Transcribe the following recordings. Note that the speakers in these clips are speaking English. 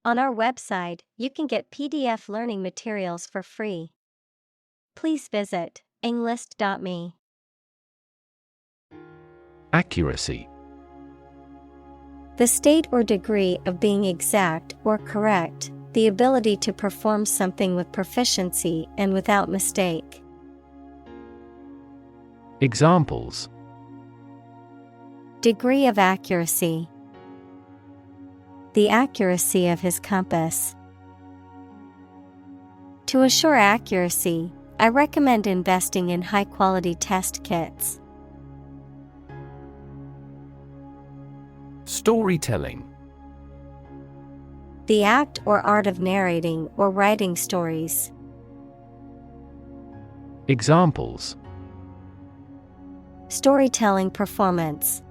On our website, you can get PDF learning materials for free. Please visit englist.me. Accuracy. The state or degree of being exact or correct, the ability to perform something with proficiency and without mistake. Examples: Degree of accuracy. The accuracy of his compass. To assure accuracy, I recommend investing in high-quality test kits. Storytelling. The act or art of narrating or writing stories. Examples: Storytelling performance.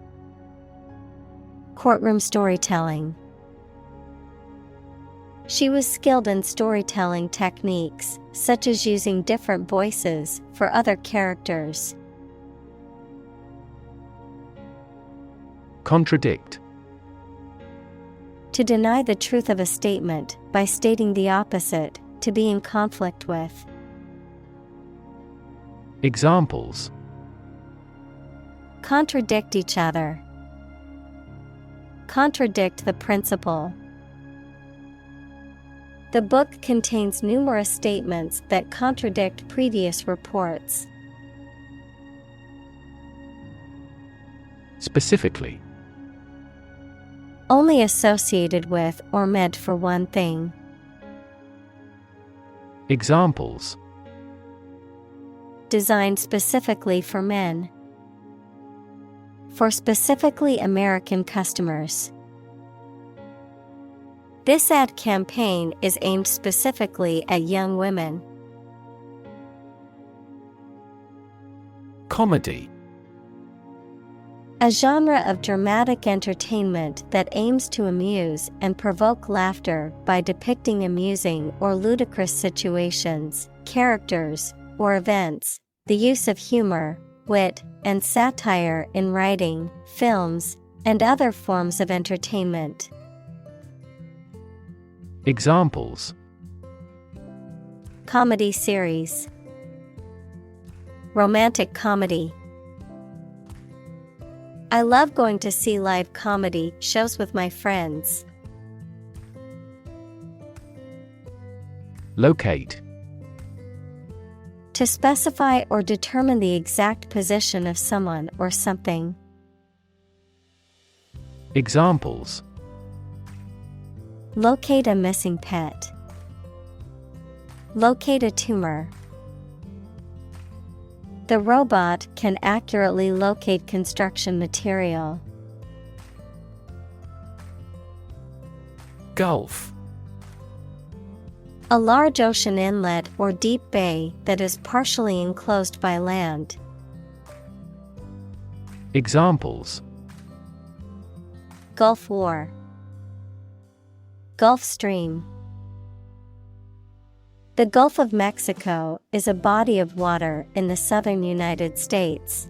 Courtroom storytelling. She was skilled in storytelling techniques, such as using different voices for other characters. Contradict. To deny the truth of a statement by stating the opposite, to be in conflict with. Examples: Contradict each other. Contradict the principle. The book contains numerous statements that contradict previous reports. Specifically. Only associated with or meant for one thing. Examples: Designed specifically for men. For specifically American customers. This ad campaign is aimed specifically at young women. Comedy. A genre of dramatic entertainment that aims to amuse and provoke laughter by depicting amusing or ludicrous situations, characters, or events. The use of humor, wit, and satire in writing, films, and other forms of entertainment. Examples: Comedy series. Romantic comedy. I love going to see live comedy shows with my friends. Locate. To specify or determine the exact position of someone or something. Examples: Locate a missing pet. Locate a tumor. The robot can accurately locate construction material. Gulf. A large ocean inlet or deep bay that is partially enclosed by land. Examples: Gulf War. Gulf Stream. The Gulf of Mexico is a body of water in the southern United States.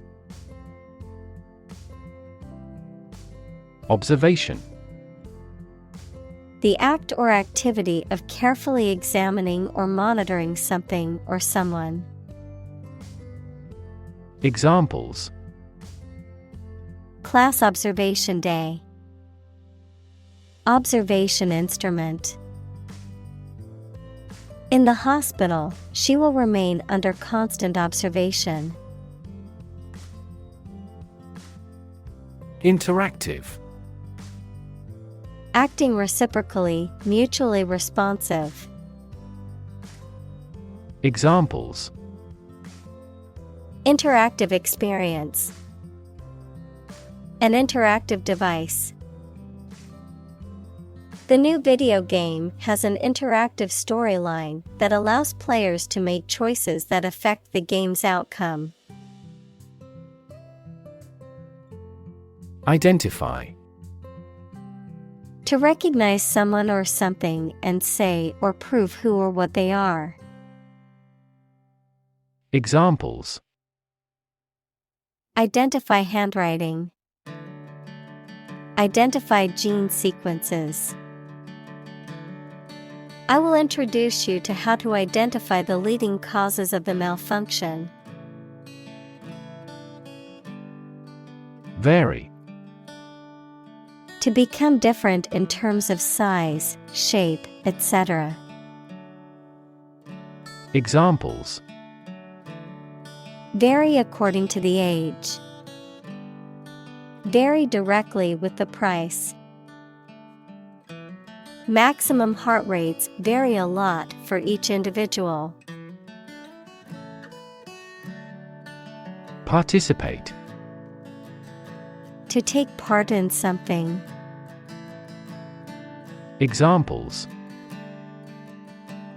Observation. The act or activity of carefully examining or monitoring something or someone. Examples: Class observation day. Observation instrument. In the hospital, she will remain under constant observation. Interactive. Acting reciprocally, mutually responsive. Examples: Interactive experience. An interactive device. The new video game has an interactive storyline that allows players to make choices that affect the game's outcome. Identify. To recognize someone or something and say or prove who or what they are. Examples: Identify handwriting. Identify gene sequences. I will introduce you to how to identify the leading causes of the malfunction. Vary. To become different in terms of size, shape, etc. Examples: Vary according to the age. Vary directly with the price. Maximum heart rates vary a lot for each individual. Participate. To take part in something. Examples: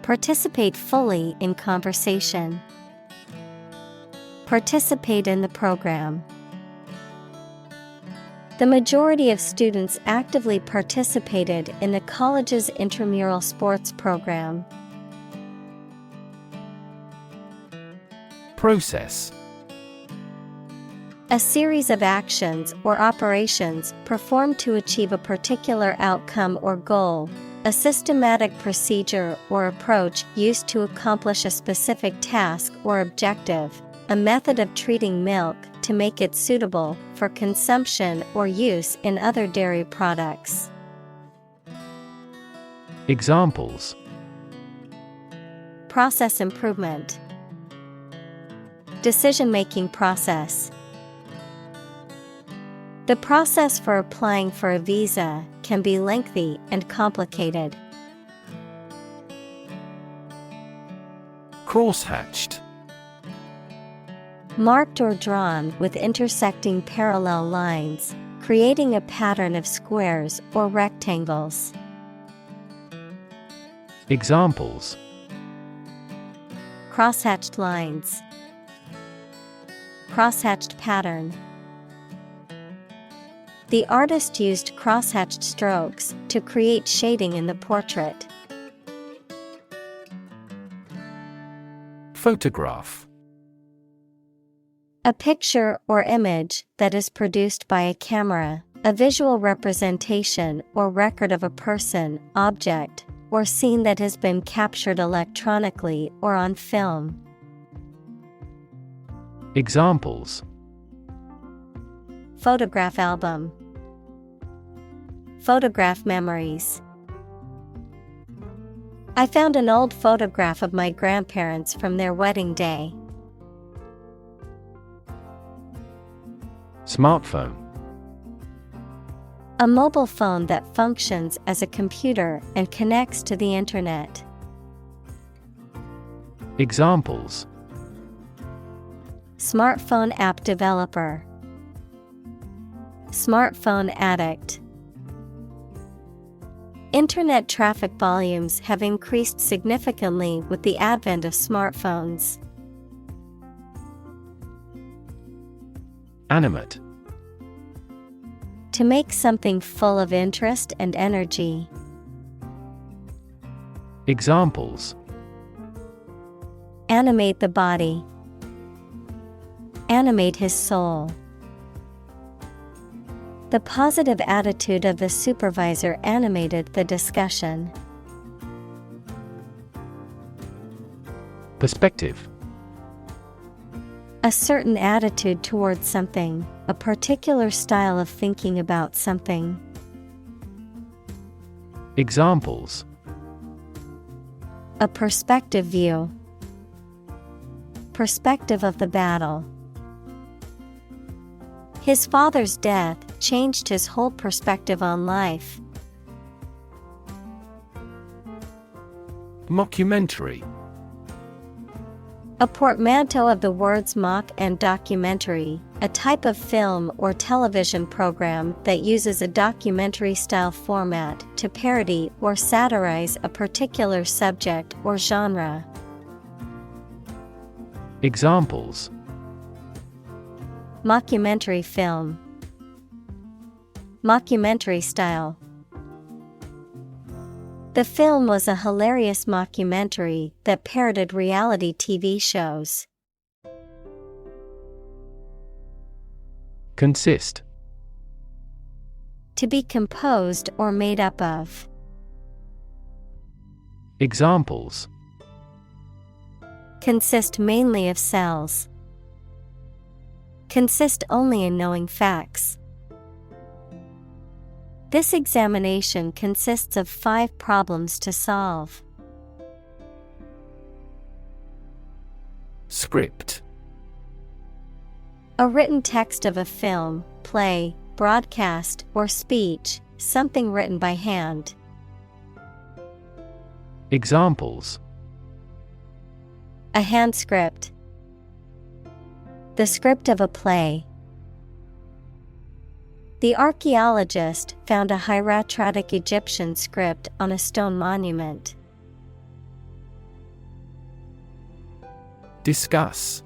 Participate fully in conversation. Participate in the program. The majority of students actively participated in the college's intramural sports program. Process. A series of actions or operations performed to achieve a particular outcome or goal. A systematic procedure or approach used to accomplish a specific task or objective. A method of treating milk to make it suitable for consumption or use in other dairy products. Examples: Process improvement. Decision-making process. The process for applying for a visa can be lengthy and complicated. Crosshatched. Marked or drawn with intersecting parallel lines, creating a pattern of squares or rectangles. Examples: Crosshatched lines. Crosshatched pattern. The artist used crosshatched strokes to create shading in the portrait. Photograph. A picture or image that is produced by a camera, a visual representation or record of a person, object, or scene that has been captured electronically or on film. Examples: Photograph album. Photograph memories. I found an old photograph of my grandparents from their wedding day. Smartphone. A mobile phone that functions as a computer and connects to the internet. Examples: Smartphone app developer. Smartphone addict. Internet traffic volumes have increased significantly with the advent of smartphones. Animate. To make something full of interest and energy. Examples: Animate the body. Animate his soul. The positive attitude of the supervisor animated the discussion. Perspective. A certain attitude towards something, a particular style of thinking about something. Examples: A perspective view. Perspective of the battle. His father's death changed his whole perspective on life. Mockumentary. A portmanteau of the words mock and documentary, a type of film or television program that uses a documentary-style format to parody or satirize a particular subject or genre. Examples: Mockumentary film. Mockumentary style. The film was a hilarious mockumentary that parodied reality TV shows. Consist. To be composed or made up of. Examples: consist mainly of cells. Consist only in knowing facts. This examination consists of 5 problems to solve. Script: A written text of a film, play, broadcast, or speech, something written by hand. Examples: A hand script. The script of a play. The archaeologist found a hieratic Egyptian script on a stone monument. Discuss: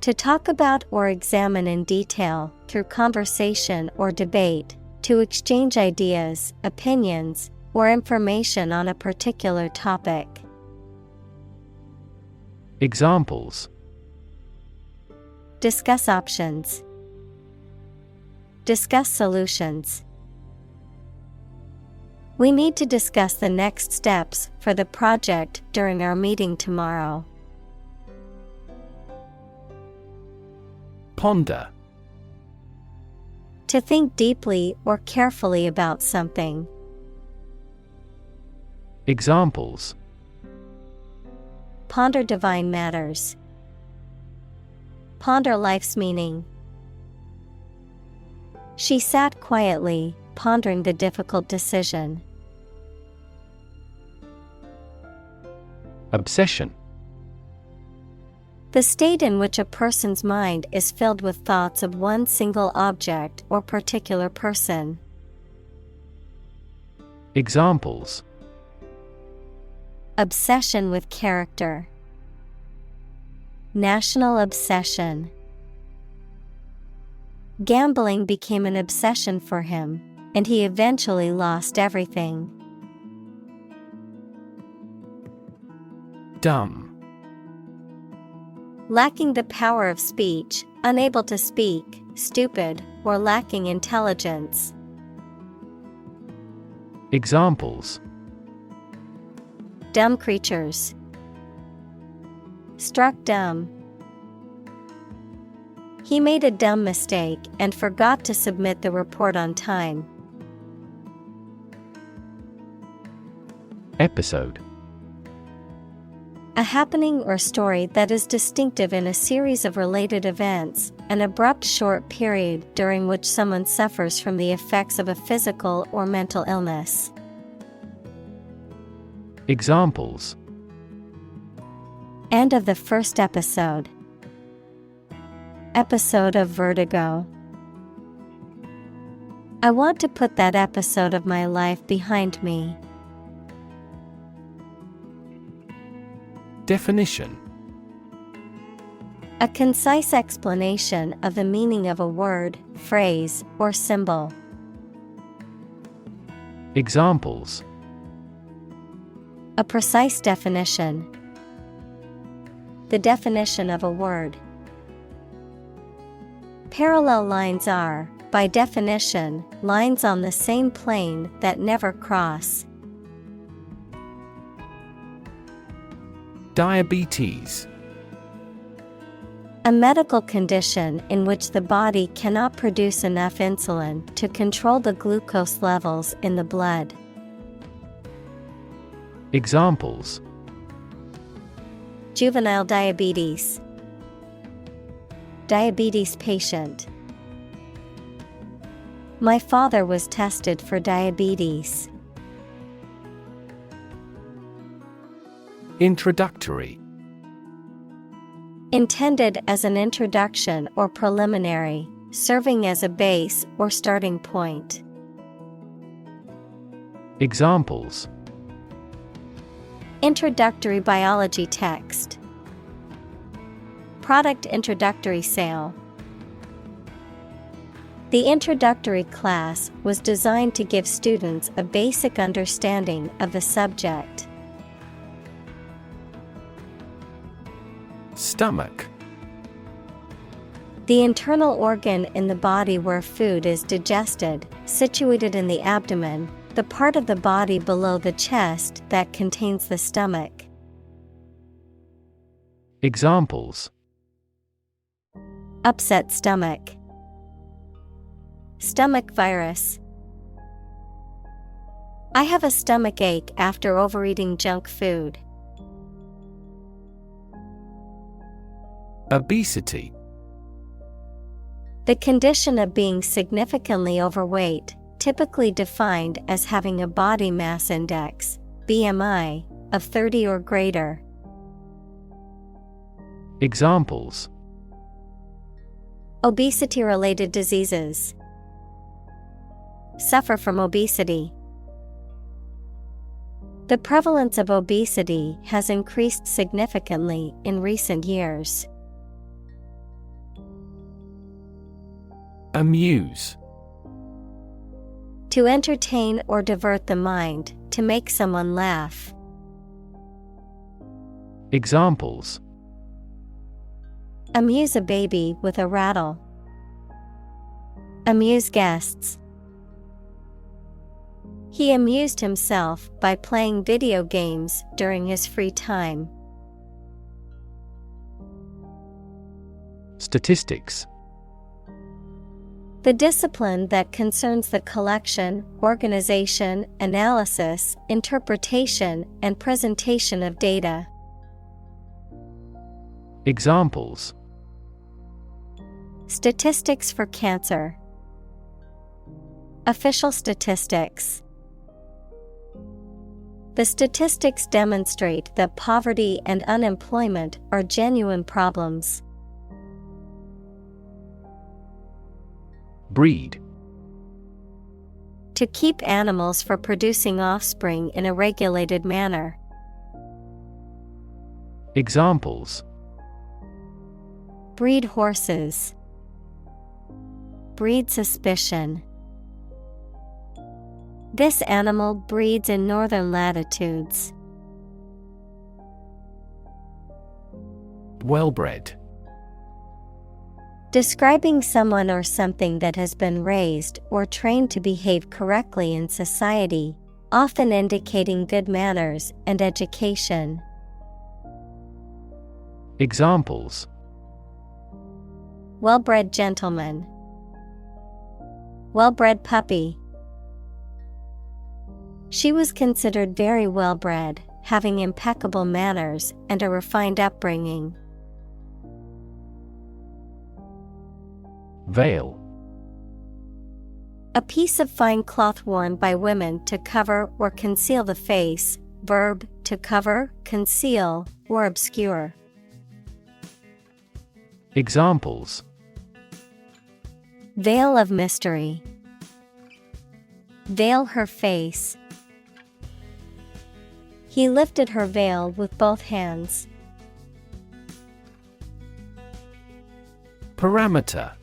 To talk about or examine in detail, through conversation or debate, to exchange ideas, opinions, or information on a particular topic. Examples: Discuss options. Discuss solutions. We need to discuss the next steps for the project during our meeting tomorrow. Ponder: To think deeply or carefully about something. Examples: Ponder divine matters. Ponder life's meaning. She sat quietly, pondering the difficult decision. Obsession: The state in which a person's mind is filled with thoughts of one single object or particular person. Examples: Obsession with character. National obsession. Gambling became an obsession for him, and he eventually lost everything. Dumb: Lacking the power of speech, unable to speak, stupid, or lacking intelligence. Examples: Dumb creatures. Struck dumb. He made a dumb mistake and forgot to submit the report on time. Episode: A happening or story that is distinctive in a series of related events, an abrupt short period during which someone suffers from the effects of a physical or mental illness. Examples: End of the first episode. Episode of vertigo. I want to put that episode of my life behind me. Definition: A concise explanation of the meaning of a word, phrase, or symbol. Examples: A precise definition. The definition of a word. Parallel lines are, by definition, lines on the same plane that never cross. Diabetes: A medical condition in which the body cannot produce enough insulin to control the glucose levels in the blood. Examples: Juvenile diabetes. Diabetes patient. My father was tested for diabetes. Introductory: Intended as an introduction or preliminary, serving as a base or starting point. Examples: Introductory biology text. Product introductory sale. The introductory class was designed to give students a basic understanding of the subject. Stomach: The internal organ in the body where food is digested, situated in the abdomen, The part of the body below the chest that contains the stomach. Examples: Upset stomach. Stomach virus. I have a stomach ache after overeating junk food. Obesity. The condition of being significantly overweight, typically defined as having a body mass index, BMI, of 30 or greater. Examples: Obesity-related diseases. Suffer from obesity. The prevalence of obesity has increased significantly in recent years. Amuse. To entertain or divert the mind, to make someone laugh. Examples: Amuse a baby with a rattle. Amuse guests. He amused himself by playing video games during his free time. Statistics. The discipline that concerns the collection, organization, analysis, interpretation, and presentation of data. Examples: Statistics for cancer. Official statistics. The statistics demonstrate that poverty and unemployment are genuine problems. Breed. To keep animals for producing offspring in a regulated manner. Examples: Breed horses. Breed suspicion. This animal breeds in northern latitudes. Well-bred. Describing someone or something that has been raised or trained to behave correctly in society, often indicating good manners and education. Examples: Well-bred gentleman. Well-bred puppy. She was considered very well-bred, having impeccable manners and a refined upbringing. Veil. A piece of fine cloth worn by women to cover or conceal the face. Verb, to cover, conceal, or obscure. Examples: Veil of mystery. Veil her face. He lifted her veil with both hands. Parameter.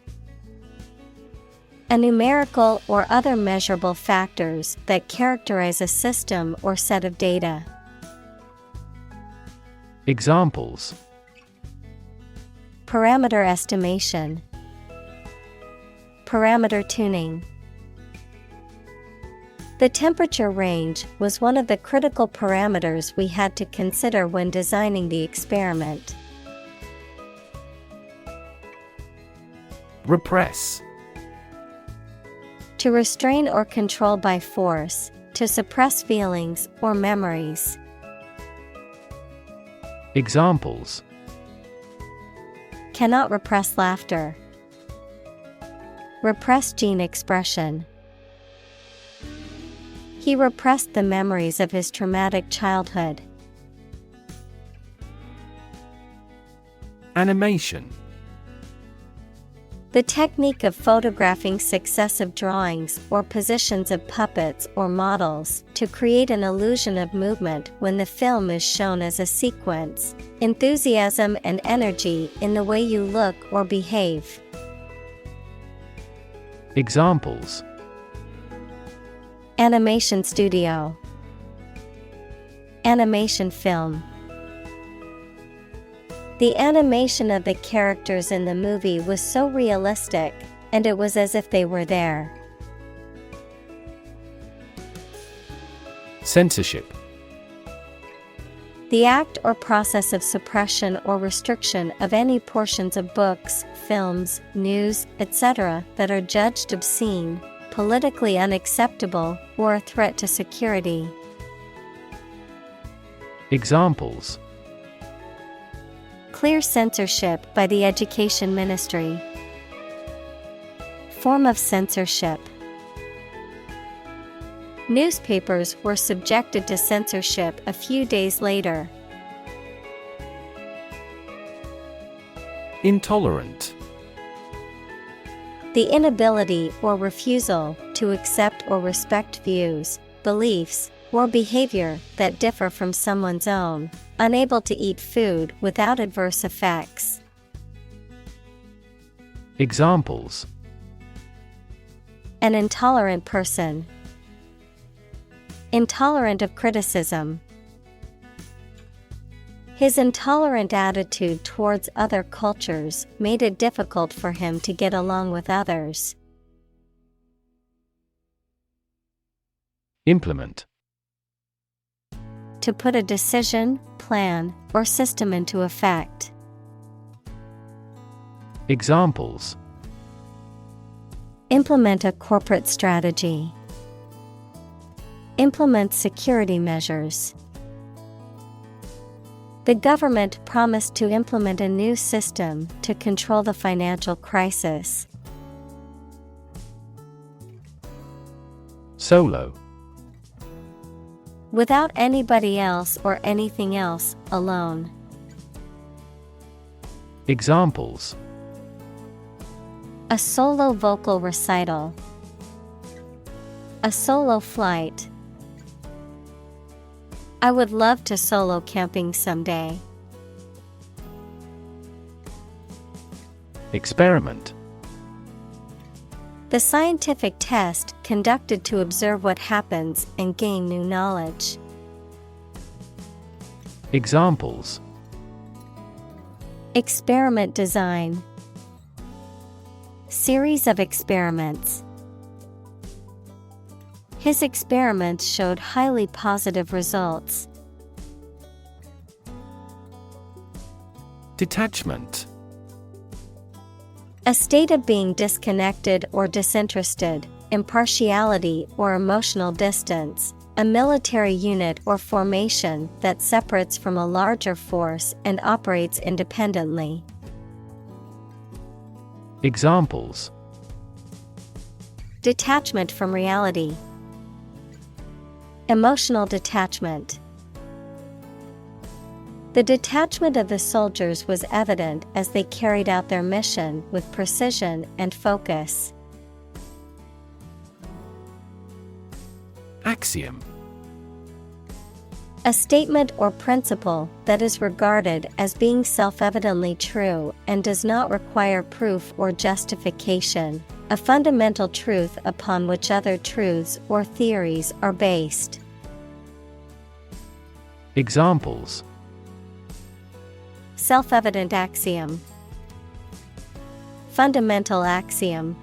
A numerical or other measurable factors that characterize a system or set of data. Examples: Parameter estimation. Parameter tuning. The temperature range was one of the critical parameters we had to consider when designing the experiment. Repress. To restrain or control by force, to suppress feelings or memories. Examples: Cannot repress laughter. Repress gene expression. He repressed the memories of his traumatic childhood. Animation. The technique of photographing successive drawings or positions of puppets or models to create an illusion of movement when the film is shown as a sequence. Enthusiasm and energy in the way you look or behave. Examples: Animation studio. Animation film. The animation of the characters in the movie was so realistic, and it was as if they were there. Censorship. The act or process of suppression or restriction of any portions of books, films, news, etc. that are judged obscene, politically unacceptable, or a threat to security. Examples: Clear censorship by the Education Ministry. Form of censorship. Newspapers were subjected to censorship a few days later. Intolerant. The inability or refusal to accept or respect views, beliefs, or behavior that differ from someone's own, unable to eat food without adverse effects. Examples: An intolerant person. Intolerant of criticism. His intolerant attitude towards other cultures made it difficult for him to get along with others. Implement. To put a decision, plan, or system into effect. Examples: Implement a corporate strategy. Implement security measures. The government promised to implement a new system to control the financial crisis. Solo. Without anybody else or anything else, alone. Examples: A solo vocal recital. A solo flight. I would love to solo camping someday. Experiment. The scientific test conducted to observe what happens and gain new knowledge. Examples: Experiment design. Series of experiments. His experiments showed highly positive results. Detachment. A state of being disconnected or disinterested, impartiality or emotional distance, a military unit or formation that separates from a larger force and operates independently. Examples: Detachment from reality. Emotional detachment. The detachment of the soldiers was evident as they carried out their mission with precision and focus. Axiom. A statement or principle that is regarded as being self-evidently true and does not require proof or justification, a fundamental truth upon which other truths or theories are based. Examples: Self-evident axiom. Fundamental axiom.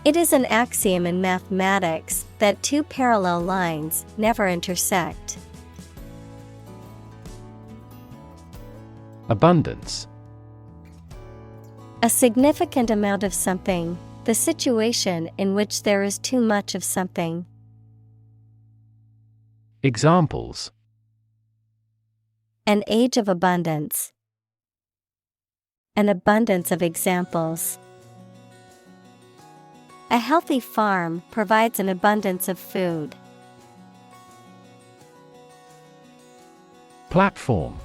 It is an axiom in mathematics that two parallel lines never intersect. Abundance. A significant amount of something, the situation in which there is too much of something. Examples: An age of abundance. An abundance of examples. A healthy farm provides an abundance of food. Platform.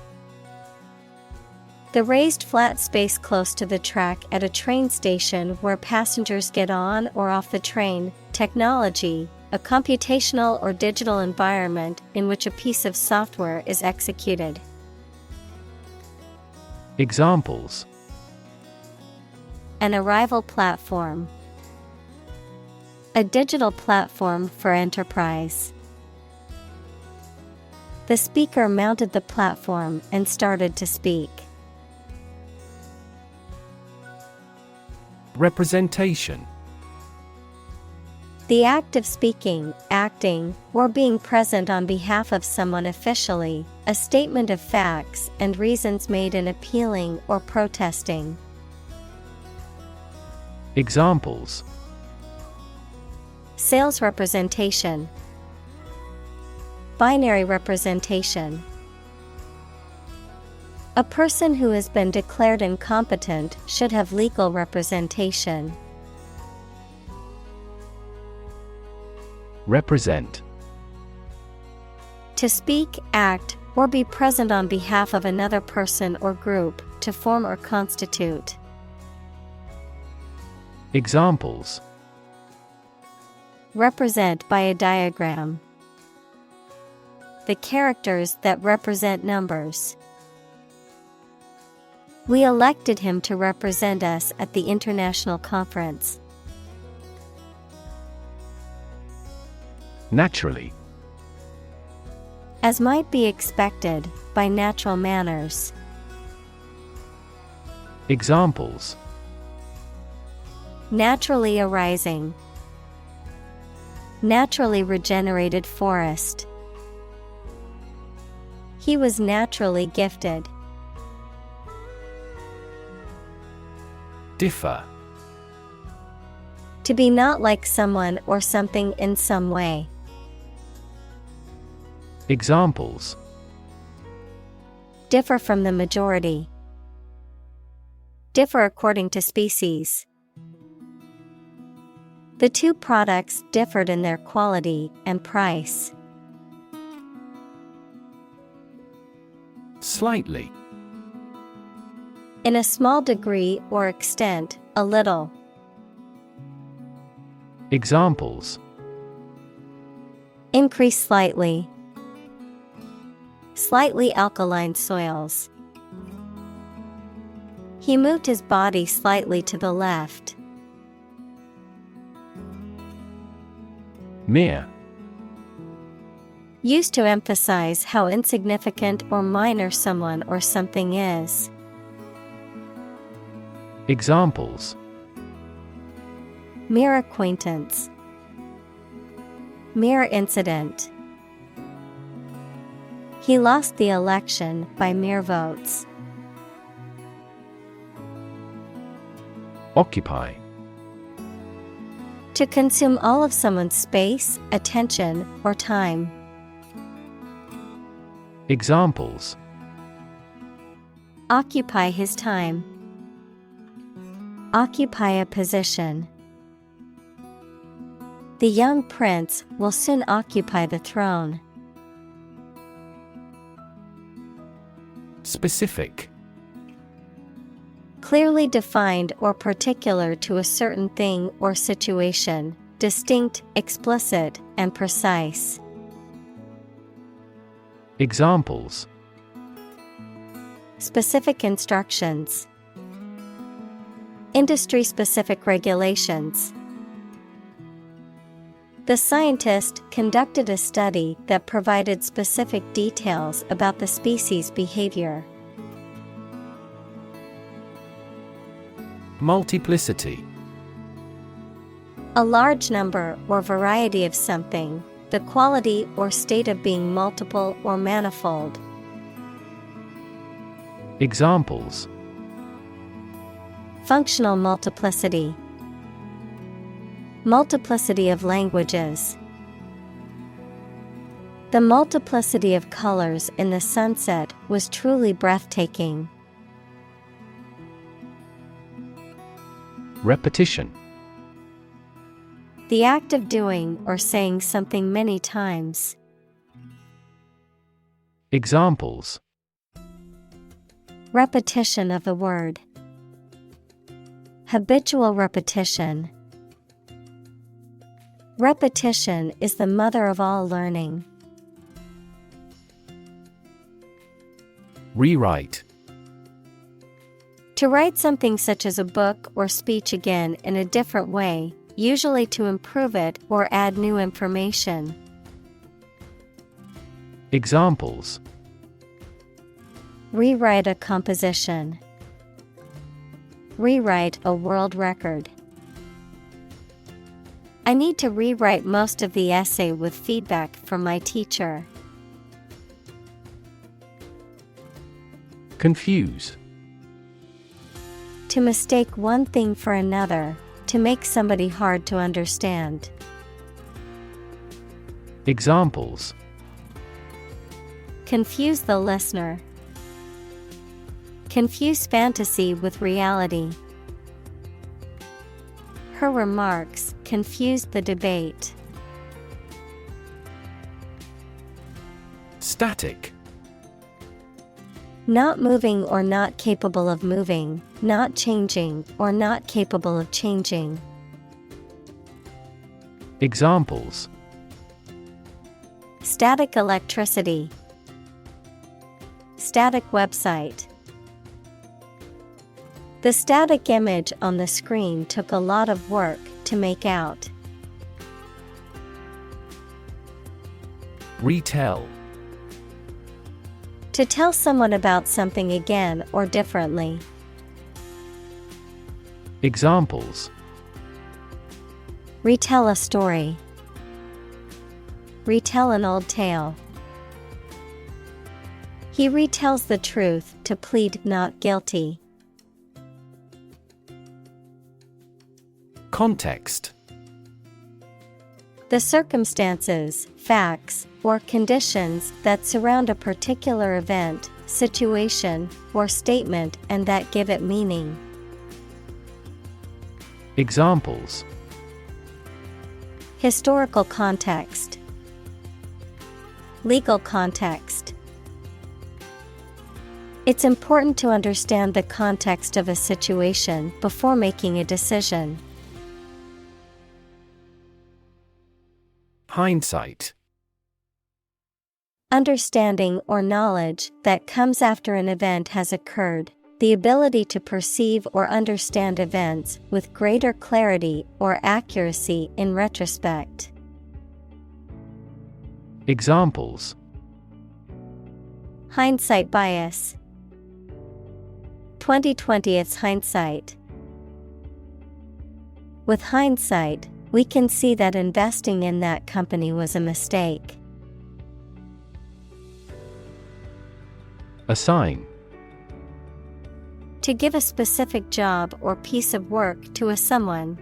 The raised flat space close to the track at a train station where passengers get on or off the train. Technology, a computational or digital environment in which a piece of software is executed. Examples: An arrival platform. A digital platform for enterprise. The speaker mounted the platform and started to speak. Representation. The act of speaking, acting, or being present on behalf of someone officially, a statement of facts and reasons made in appealing or protesting. Examples: Sales representation, binary representation. A person who has been declared incompetent should have legal representation. Represent. To speak, act, or be present on behalf of another person or group, to form or constitute. Examples: Represent by a diagram. The characters that represent numbers. We elected him to represent us at the international conference. Naturally. As might be expected, by natural manners. Examples: Naturally arising. Naturally regenerated forest. He was naturally gifted. Differ. To be not like someone or something in some way. Examples: Differ from the majority. Differ according to species. The two products differed in their quality and price. Slightly. In a small degree or extent, a little. Examples: Increase slightly. Slightly alkaline soils. He moved his body slightly to the left. Mere. Used to emphasize how insignificant or minor someone or something is. Examples: Mere acquaintance. Mere incident. He lost the election by mere votes. Occupy. To consume all of someone's space, attention, or time. Examples: Occupy his time. Occupy a position. The young prince will soon occupy the throne. Specific. Clearly defined or particular to a certain thing or situation, distinct, explicit, and precise. Examples: Specific instructions. Industry-specific regulations. The scientist conducted a study that provided specific details about the species' behavior. Multiplicity. A large number or variety of something, the quality or state of being multiple or manifold. Examples: Functional multiplicity. Multiplicity of languages. The multiplicity of colors in the sunset was truly breathtaking. Repetition. The act of doing or saying something many times. Examples: Repetition of a word. Habitual repetition. Repetition is the mother of all learning. Rewrite. To write something such as a book or speech again in a different way, usually to improve it or add new information. Examples: Rewrite a composition. Rewrite a world record. I need to rewrite most of the essay with feedback from my teacher. Confuse. To mistake one thing for another, to make somebody hard to understand. Examples. Confuse the listener. Confuse fantasy with reality. Her remarks confused the debate. Static. Not moving or not capable of moving, not changing or not capable of changing. Examples. Static electricity. Static website. The static image on the screen took a lot of work to make out. Retell. To tell someone about something again or differently. Examples. Retell a story. Retell an old tale. He retells the truth to plead not guilty. Context. The circumstances, facts, or conditions that surround a particular event, situation, or statement and that give it meaning. Examples. Historical context. Legal context. It's important to understand the context of a situation before making a decision. Hindsight. Understanding or knowledge that comes after an event has occurred, the ability to perceive or understand events with greater clarity or accuracy in retrospect. Examples. Hindsight bias. 20/20's hindsight. With hindsight, we can see that investing in that company was a mistake. Assign. To give a specific job or piece of work to a someone.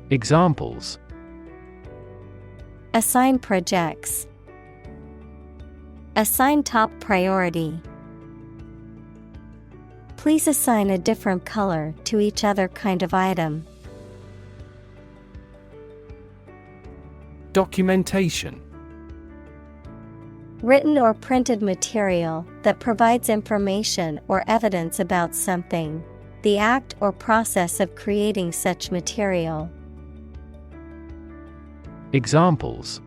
Examples. Assign projects. Assign top priority. Please assign a different color to each other kind of item. Documentation. Written or printed material that provides information or evidence about something, the act or process of creating such material. Examples.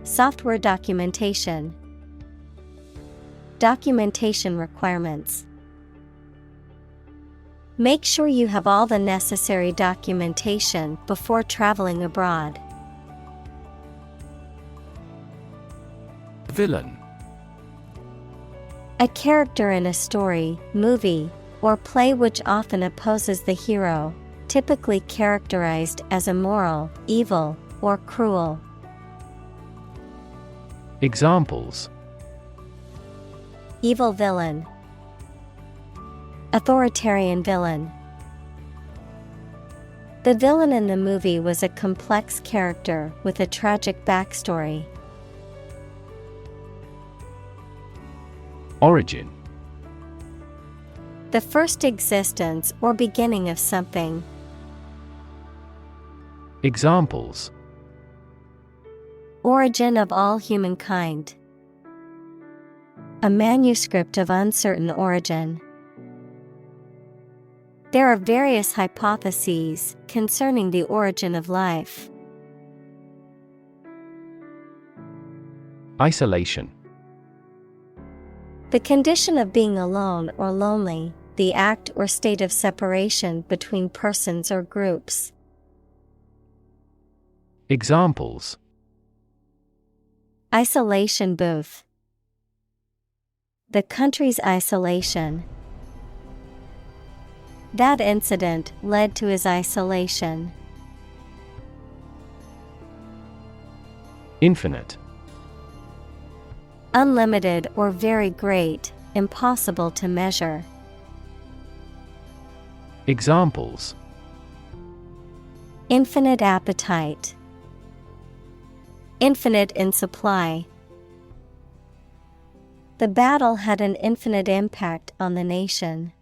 Software documentation. Documentation requirements. Make sure you have all the necessary documentation before traveling abroad. Villain. A character in a story, movie, or play which often opposes the hero, typically characterized as immoral, evil, or cruel. Examples. Evil villain. Authoritarian villain. The villain in the movie was a complex character with a tragic backstory. Origin. The first existence or beginning of something. Examples. Origin of all humankind. A manuscript of uncertain origin. There are various hypotheses concerning the origin of life. Isolation. The condition of being alone or lonely, the act or state of separation between persons or groups. Examples. Isolation booth. The country's isolation. That incident led to his isolation. Infinite. Unlimited or very great, impossible to measure. Examples: Infinite appetite. Infinite in supply. The battle had an infinite impact on the nation.